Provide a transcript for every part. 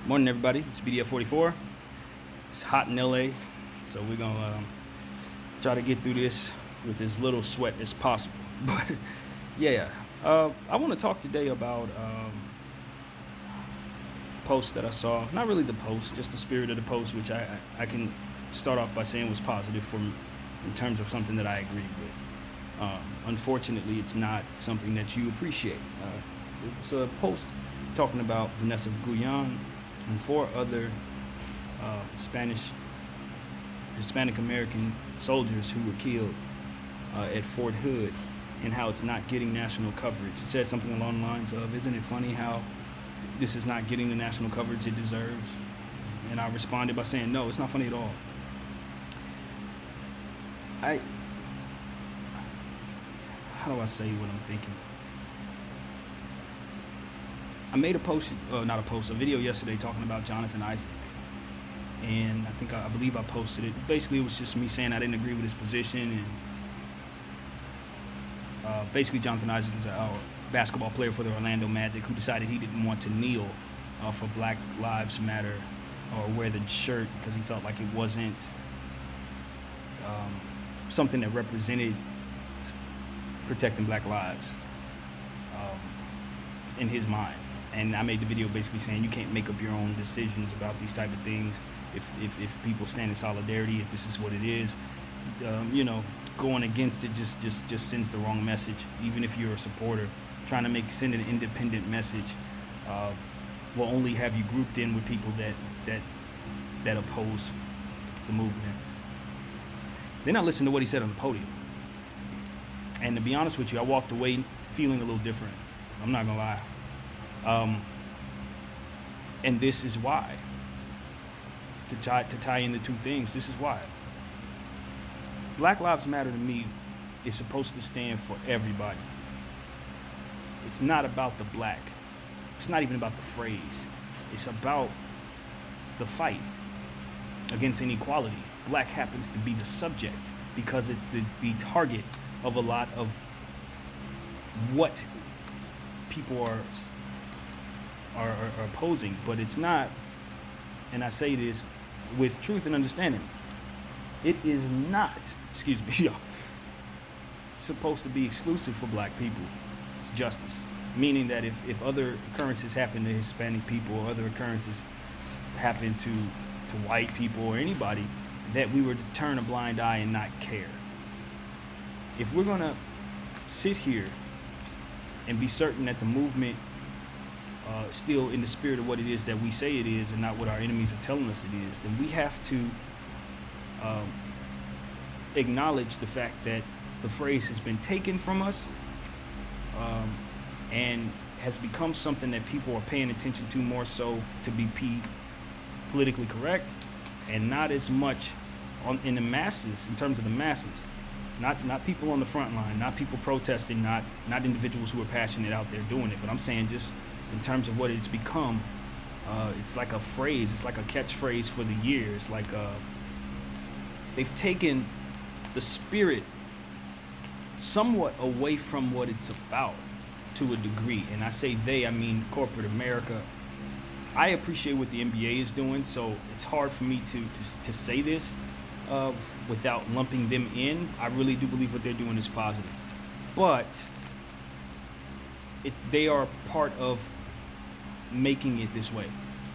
Morning, everybody. It's BDF44. It's hot in LA, so we're gonna try to get through this with as little sweat as possible. But yeah, I want to talk today about post that I saw. Not really the post, just the spirit of the post, which I can start off by saying was positive for me in terms of something that I agreed with. Unfortunately, it's not something that you appreciate. It was a post talking about Vanessa Guyon and 4 other Hispanic American soldiers who were killed at Fort Hood, and how it's not getting national coverage. It said something along the lines of, "Isn't it funny how this is not getting the national coverage it deserves?" And I responded by saying, "No, it's not funny at all." How do I say what I'm thinking? I made a post, not a post, a video yesterday talking about Jonathan Isaac, and I believe I posted it. Basically, it was just me saying I didn't agree with his position, and basically Jonathan Isaac is a basketball player for the Orlando Magic who decided he didn't want to kneel for Black Lives Matter or wear the shirt because he felt like it wasn't something that represented protecting Black lives in his mind. And I made the video basically saying you can't make up your own decisions about these type of things. If people stand in solidarity, if this is what it is, going against it just sends the wrong message. Even if you're a supporter, trying to send an independent message will only have you grouped in with people that oppose the movement. Then I listened to what he said on the podium, and to be honest with you, I walked away feeling a little different. I'm not gonna lie. And this is why. To tie in the two things, this is why. Black Lives Matter to me is supposed to stand for everybody. It's not about the black. It's not even about the phrase. It's about the fight against inequality. Black happens to be the subject because it's the target of a lot of what people are opposing, but it's not, and I say this with truth and understanding, it is not, supposed to be exclusive for black people. It's justice, meaning that if other occurrences happen to Hispanic people or other occurrences happen to white people or anybody, that we were to turn a blind eye and not care. If we're gonna sit here and be certain that the movement still in the spirit of what it is that we say it is and not what our enemies are telling us it is, then we have to acknowledge the fact that the phrase has been taken from us and has become something that people are paying attention to more so to be politically correct, and not as much in the masses, in terms of the masses. Not people on the front line, not people protesting, not individuals who are passionate out there doing it, but I'm saying just in terms of what it's become, it's like a phrase, it's like a catchphrase for the year. It's like they've taken the spirit somewhat away from what it's about to a degree. And I say they, I mean corporate America. I appreciate what the NBA is doing, so it's hard for me to say this without lumping them in. I really do believe what they're doing is positive, but they are part of making it this way.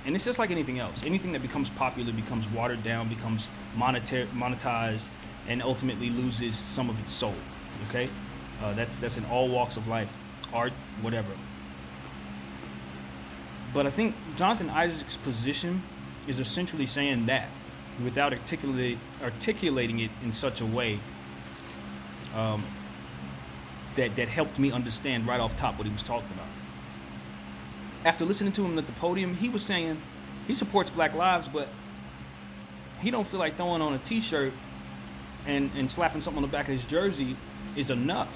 And it's just like anything else. Anything that becomes popular becomes watered down, becomes monetized, and ultimately loses some of its soul. Okay, that's in all walks of life, art, whatever. But I think Jonathan Isaac's position is essentially saying that without articulating it in such a way that helped me understand right off top what he was talking about. After listening to him at the podium, he was saying he supports Black lives, but he don't feel like throwing on a t-shirt and slapping something on the back of his jersey is enough.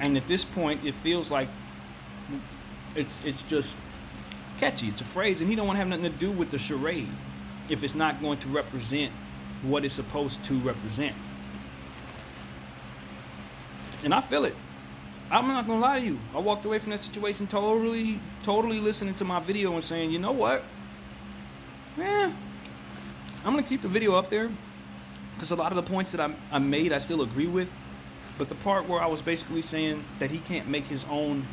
And at this point, it feels like it's just catchy. It's a phrase, and he don't want to have nothing to do with the charade if it's not going to represent what it's supposed to represent. And I feel it. I'm not gonna lie to you. I walked away from that situation totally listening to my video and saying, you know what? I'm gonna keep the video up there because a lot of the points that I made I still agree with, but the part where I was basically saying that he can't make his own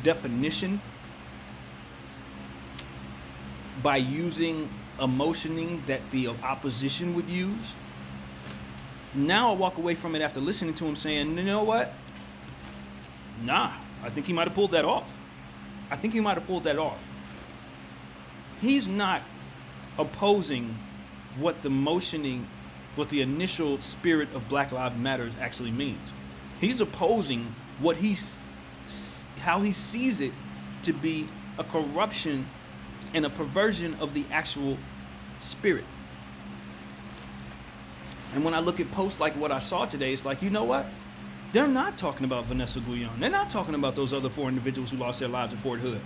definition by using emotioning that the opposition would use. Now I walk away from it after listening to him saying, you know what? Nah, I think he might have pulled that off. I think he might have pulled that off. He's not opposing what the initial spirit of Black Lives Matter actually means. He's opposing how he sees it to be a corruption and a perversion of the actual spirit. And when I look at posts like what I saw today, it's like, you know what? They're not talking about Vanessa Guyon. They're not talking about those other 4 individuals who lost their lives at Fort Hood.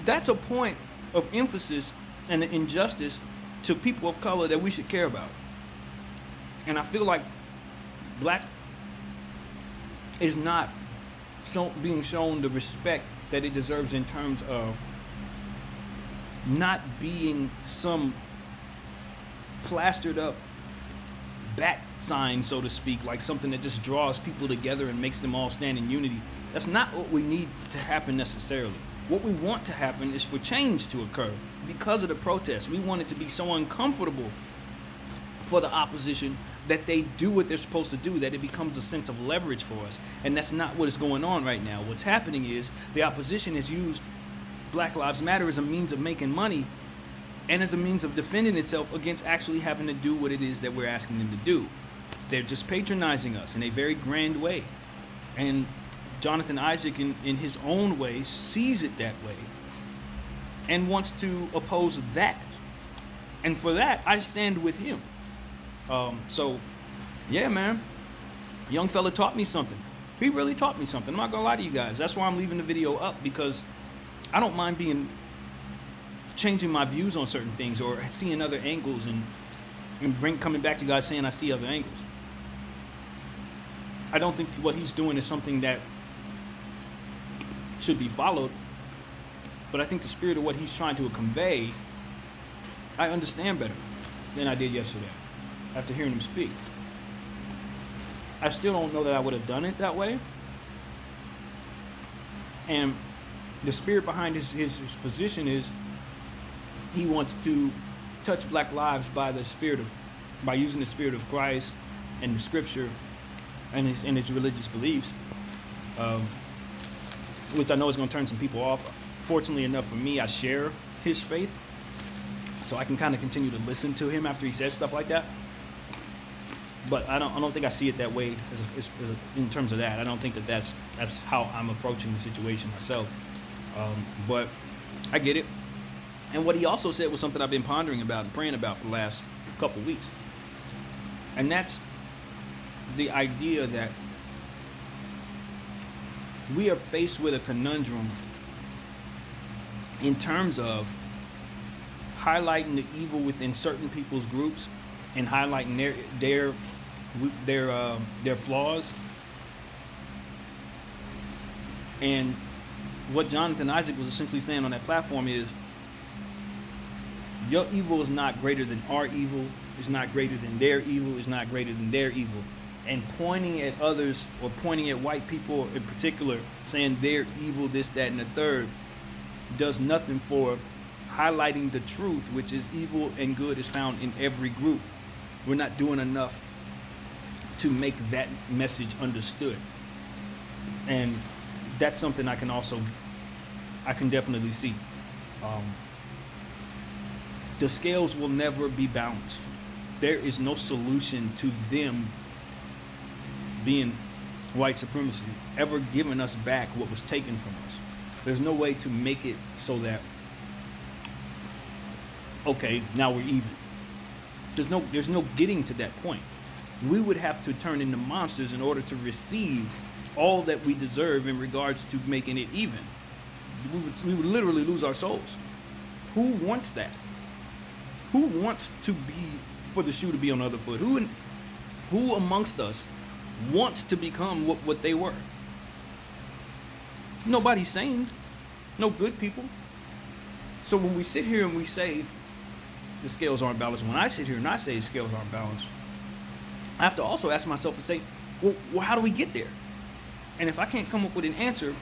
That's a point of emphasis and an injustice to people of color that we should care about. And I feel like Black is not being shown the respect that it deserves in terms of not being some plastered up bat sign, so to speak, like something that just draws people together and makes them all stand in unity. That's not what we need to happen necessarily. What we want to happen is for change to occur because of the protests. We want it to be so uncomfortable for the opposition that they do what they're supposed to do, that it becomes a sense of leverage for us. And that's not what is going on right now. What's happening is the opposition has used Black Lives Matter as a means of making money and as a means of defending itself against actually having to do what it is that we're asking them to do. They're just patronizing us in a very grand way. And Jonathan Isaac, in his own way, sees it that way and wants to oppose that. And for that, I stand with him. So, yeah, man. Young fella taught me something. He really taught me something. I'm not gonna lie to you guys. That's why I'm leaving the video up, because I don't mind changing my views on certain things or seeing other angles and coming back to you guys saying I see other angles. I don't think what he's doing is something that should be followed, but I think the spirit of what he's trying to convey, I understand better than I did yesterday after hearing him speak. I still don't know that I would have done it that way. And the spirit behind his position is he wants to touch Black lives by using the spirit of Christ and the scripture and his religious beliefs, which I know is going to turn some people off. Fortunately enough for me, I share his faith, so I can kind of continue to listen to him after he says stuff like that. But I don't think I see it that way in terms of that. I don't think that's how I'm approaching the situation myself. But I get it. And what he also said was something I've been pondering about and praying about for the last couple of weeks. And that's the idea that we are faced with a conundrum in terms of highlighting the evil within certain people's groups and highlighting their flaws. And what Jonathan Isaac was essentially saying on that platform is, your evil is not greater than our evil, it's not greater than their evil, it's not greater than their evil. And pointing at others, or pointing at white people in particular, saying they're evil, this, that, and the third, does nothing for highlighting the truth, which is evil and good is found in every group. We're not doing enough to make that message understood. And that's something I can definitely see. The scales will never be balanced. There is no solution to them being white supremacy ever giving us back what was taken from us. There's no way to make it so that, okay, now we're even. There's no getting to that point. We would have to turn into monsters in order to receive all that we deserve in regards to making it even. We would literally lose our souls. Who wants that? Who wants for the shoe to be on the other foot? Who amongst us wants to become what they were? Nobody's sane. no good people. So when we sit here and we say the scales aren't balanced, when I sit here and I say the scales aren't balanced, I have to also ask myself and say, well, how do we get there? And if I can't come up with an answer,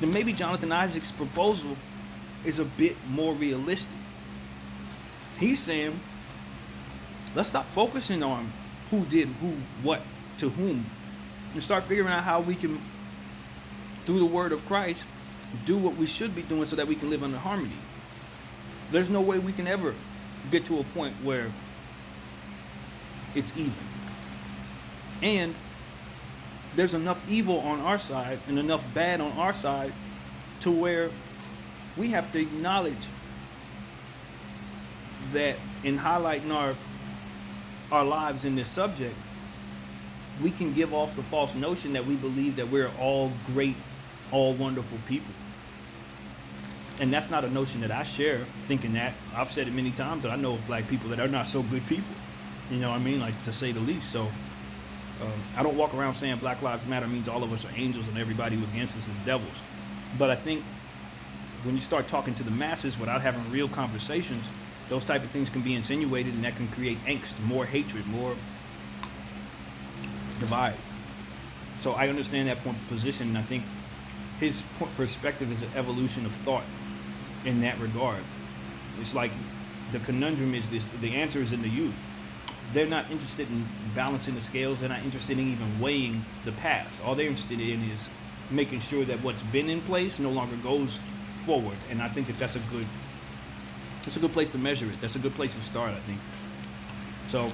then maybe Jonathan Isaac's proposal is a bit more realistic. He's saying, let's stop focusing on who did who, what, to whom, and start figuring out how we can, through the word of Christ, do what we should be doing so that we can live under harmony. There's no way we can ever get to a point where it's even. And there's enough evil on our side and enough bad on our side to where we have to acknowledge that in highlighting our lives in this subject, we can give off the false notion that we believe that we're all great, all wonderful people. And that's not a notion that I share, thinking that. I've said it many times that I know of black people that are not so good people. You know what I mean? Like, to say the least. So I don't walk around saying Black Lives Matter means all of us are angels and everybody who against us is devils. But I think when you start talking to the masses without having real conversations, those type of things can be insinuated, and that can create angst, more hatred, more divide. So I understand that point of position, and I think his perspective is an evolution of thought in that regard. It's like the conundrum is this: the answer is in the youth. They're not interested in balancing the scales. They're not interested in even weighing the past. All they're interested in is making sure that what's been in place no longer goes forward. And I think that that's a good place to measure it. That's a good place to start, I think. So,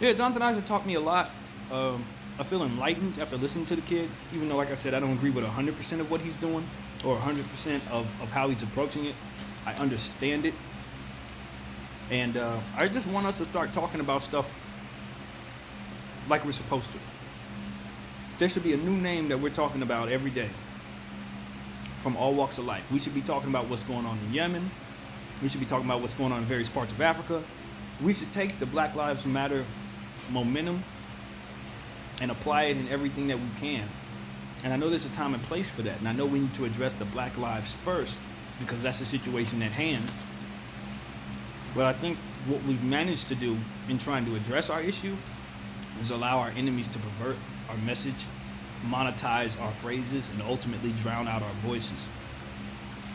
yeah, Jonathan Isaac taught me a lot. I feel enlightened after listening to the kid, even though, like I said, I don't agree with 100% of what he's doing or 100% of how he's approaching it. I understand it. And I just want us to start talking about stuff like we're supposed to. There should be a new name that we're talking about every day from all walks of life. We should be talking about what's going on in Yemen. We should be talking about what's going on in various parts of Africa. We should take the Black Lives Matter momentum and apply it in everything that we can. And I know there's a time and place for that. And I know we need to address the black lives first because that's the situation at hand. But I think what we've managed to do in trying to address our issue is allow our enemies to pervert our message, monetize our phrases, and ultimately drown out our voices.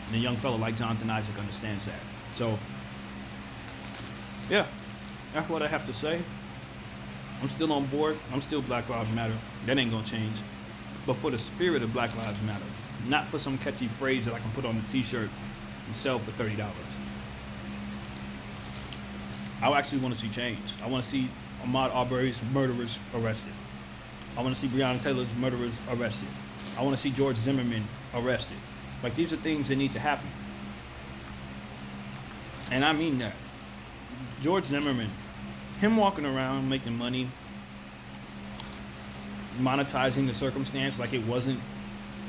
And a young fellow like Jonathan Isaac understands that. So, yeah, that's what I have to say. I'm still on board. I'm still Black Lives Matter. That ain't gonna change. But for the spirit of Black Lives Matter, not for some catchy phrase that I can put on a t-shirt and sell for $30. I actually want to see change. I want to see Ahmaud Arbery's murderers arrested. I want to see Breonna Taylor's murderers arrested. I want to see George Zimmerman arrested. Like, these are things that need to happen. And I mean that. George Zimmerman, him walking around making money, monetizing the circumstance like it wasn't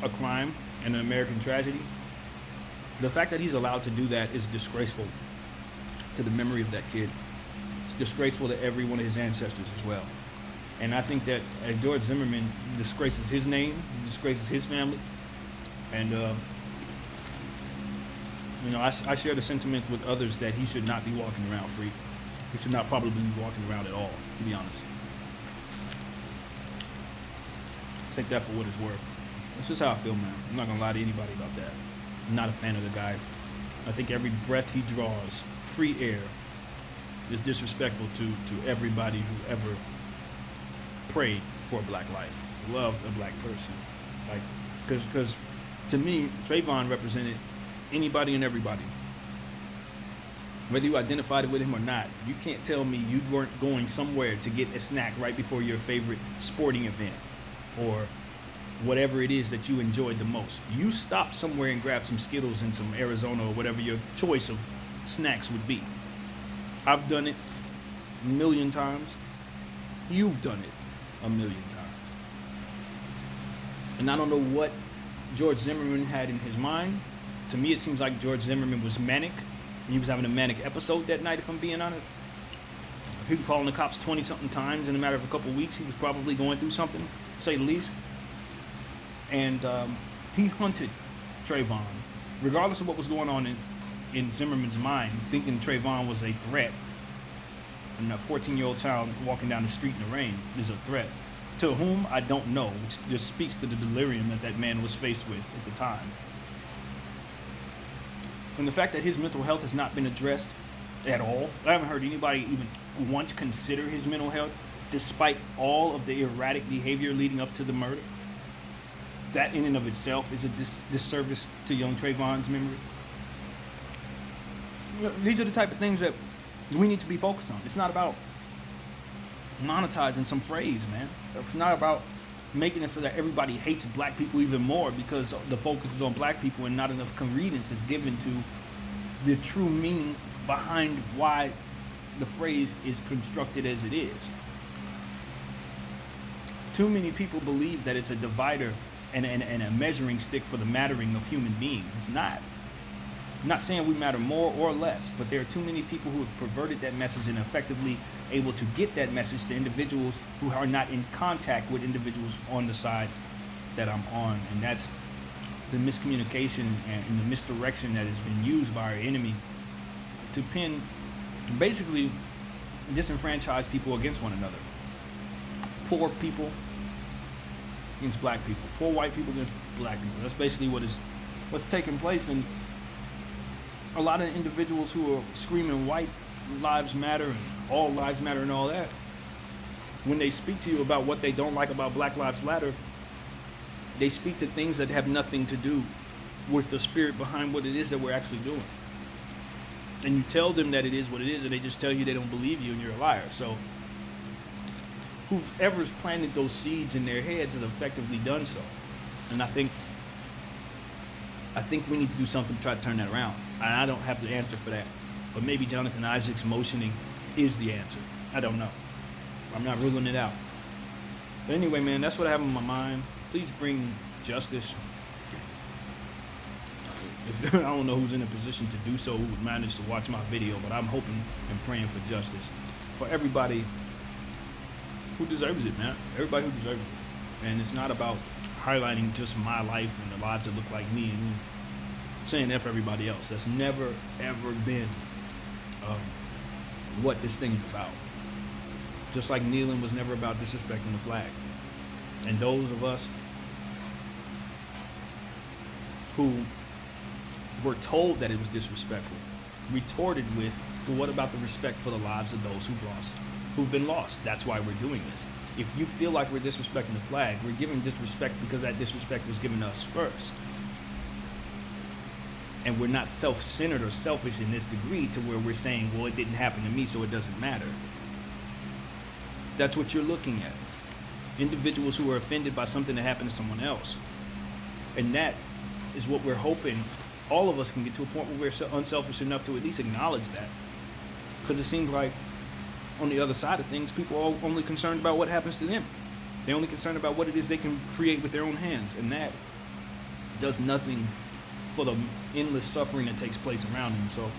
a crime and an American tragedy, the fact that he's allowed to do that is disgraceful to the memory of that kid. It's disgraceful to every one of his ancestors as well. And I think that George Zimmerman disgraces his name, disgraces his family, and I share the sentiment with others that he should not be walking around free. He should not probably be walking around at all, to be honest. Take that for what it's worth. That's just how I feel, man. I'm not gonna lie to anybody about that. I'm not a fan of the guy. I think every breath he draws, free air, is disrespectful to everybody who ever prayed for a black life, loved a black person. Like, because to me, Trayvon represented anybody and everybody. Whether you identified with him or not, you can't tell me you weren't going somewhere to get a snack right before your favorite sporting event or whatever it is that you enjoyed the most. You stopped somewhere and grabbed some Skittles and some Arizona or whatever your choice of snacks would be. I've done it a million times. You've done it a million times. And I don't know what George Zimmerman had in his mind. To me, it seems like George Zimmerman was manic. He was having a manic episode that night, if I'm being honest. He was calling the cops 20-something times in a matter of a couple of weeks. He was probably going through something, to say the least. And he hunted Trayvon regardless of what was going on in Zimmerman's mind, thinking Trayvon was a threat, and a 14-year-old child walking down the street in the rain is a threat. To whom, I don't know, which just speaks to the delirium that man was faced with at the time. And the fact that his mental health has not been addressed at all. I haven't heard anybody even once consider his mental health, despite all of the erratic behavior leading up to the murder. That in and of itself is a disservice to young Trayvon's memory. These are the type of things that we need to be focused on. It's not about monetizing some phrase, man. It's not about making it so that everybody hates black people even more because the focus is on black people and not enough credence is given to the true meaning behind why the phrase is constructed as it is. Too many people believe that it's a divider and a measuring stick for the mattering of human beings. It's not. I'm not saying we matter more or less, but there are too many people who have perverted that message and effectively able to get that message to individuals who are not in contact with individuals on the side that I'm on. And that's the miscommunication and the misdirection that has been used by our enemy to basically disenfranchise people against one another. Poor people against black people. Poor white people against black people. That's basically what's taking place. And a lot of individuals who are screaming white lives matter and all lives matter and all that, when they speak to you about what they don't like about Black Lives Matter, they speak to things that have nothing to do with the spirit behind what it is that we're actually doing. And you tell them that it is what it is, and they just tell you they don't believe you and you're a liar. So whoever's planted those seeds in their heads has effectively done so. And I think we need to do something to try to turn that around. And I don't have the answer for that. But maybe Jonathan Isaac's motioning is the answer. I don't know. I'm not ruling it out. But anyway, man, that's what I have on my mind. Please bring justice. I don't know who's in a position to do so, who would manage to watch my video, but I'm hoping and praying for justice for everybody who deserves it, man. Everybody who deserves it. And it's not about highlighting just my life and the lives that look like me and saying F everybody else. That's never, ever been what this thing is about. Just like kneeling was never about disrespecting the flag. And those of us who were told that it was disrespectful retorted with, well, what about the respect for the lives of those who've been lost? That's why we're doing this. If you feel like we're disrespecting the flag, we're giving disrespect because that disrespect was given to us first. And we're not self-centered or selfish in this degree to where we're saying, well, it didn't happen to me, so it doesn't matter. That's what you're looking at. Individuals who are offended by something that happened to someone else. And that is what we're hoping all of us can get to a point where we're unselfish enough to at least acknowledge that. Because it seems like on the other side of things, people are only concerned about what happens to them. They're only concerned about what it is they can create with their own hands. And that does nothing for the endless suffering that takes place around them. So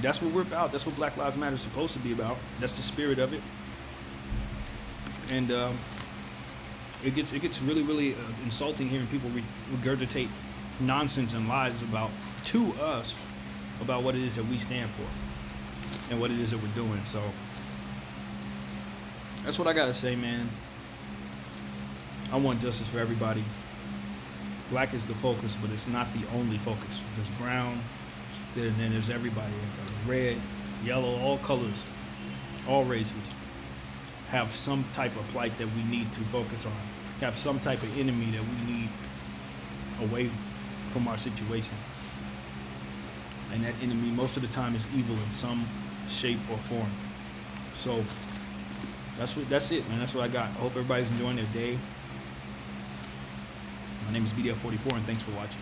that's what we're about. That's what Black Lives Matter is supposed to be about. That's the spirit of it. And it gets really, really insulting hearing people regurgitate nonsense and lies to us about what it is that we stand for and what it is that we're doing. So that's what I gotta say, man. I want justice for everybody. Black is the focus, but it's not the only focus. There's brown, and then there's everybody. Red, yellow, all colors, all races have some type of plight that we need to focus on. Have some type of enemy that we need away from our situation. And that enemy most of the time is evil in some shape or form. So that's it, man. That's what I got. I hope everybody's enjoying their day. My name is BDF44, and thanks for watching.